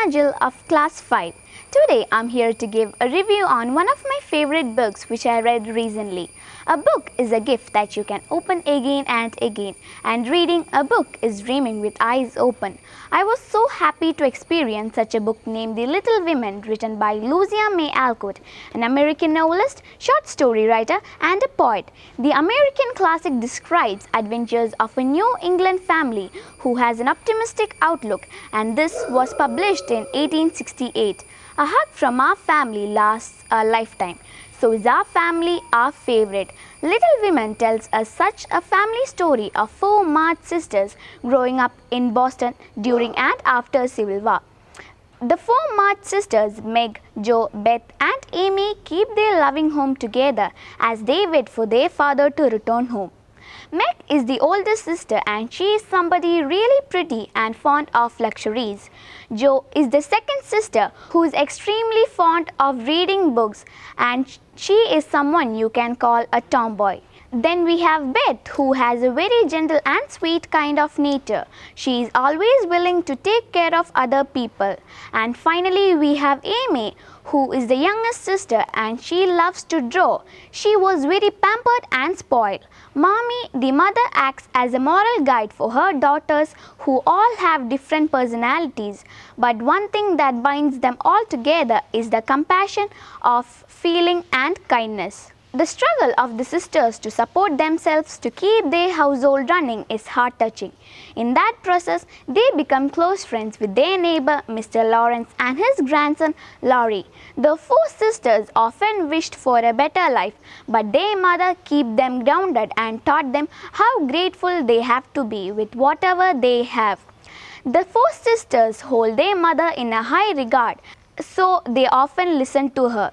Angelina Gil of Class 5. Today I'm here to give a review on one of my favorite books which I read recently. A book is a gift that you can open again and again, and reading a book is dreaming with eyes open. I was so happy to experience such a book named The Little Women, written by Louisa May Alcott, an American novelist, short story writer and a poet. The American classic describes adventures of a New England family who has an optimistic outlook, and this was published in 1868. A hug from our family lasts a lifetime. So is our family our favorite. Little Women tells us such a family story of four March sisters growing up in Boston during and after Civil War. The four March sisters, Meg, Jo, Beth and Amy, keep their loving home together as they wait for their father to return home. Meg is the oldest sister and she is somebody really pretty and fond of luxuries. Jo is the second sister who is extremely fond of reading books, and she is someone you can call a tomboy. Then we have Beth, who has a very gentle and sweet kind of nature. She is always willing to take care of other people. And finally we have Amy, who is the youngest sister and she loves to draw. She was very pampered and spoiled. Mommy, the mother, acts as a moral guide for her daughters who all have different personalities. But one thing that binds them all together is the compassion of feeling and kindness. The struggle of the sisters to support themselves to keep their household running is heart-touching. In that process, they become close friends with their neighbor, Mr. Lawrence, and his grandson, Laurie. The four sisters often wished for a better life, but their mother kept them grounded and taught them how grateful they have to be with whatever they have. The four sisters hold their mother in a high regard, so they often listen to her.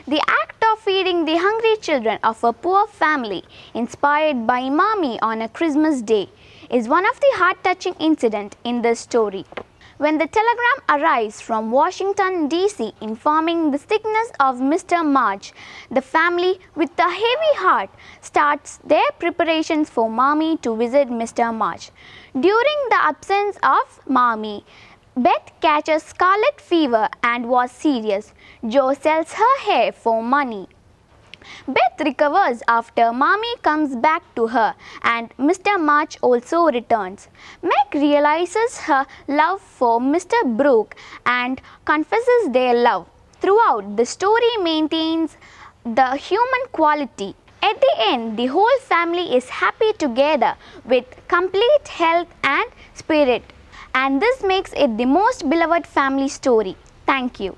The act of feeding the hungry children of a poor family, inspired by Mommy on a Christmas day, is one of the heart-touching incidents in this story. When the telegram arrives from Washington, D.C. informing the sickness of Mr. March, the family, with a heavy heart, starts their preparations for Mommy to visit Mr. March. During the absence of Mommy, Beth catches scarlet fever and was serious. Jo sells her hair for money. Beth recovers after Mommy comes back to her, and Mr. March also returns. Meg realizes her love for Mr. Brooke and confesses their love. Throughout, the story maintains the human quality. At the end, the whole family is happy together with complete health and spirit. And this makes it the most beloved family story. Thank you.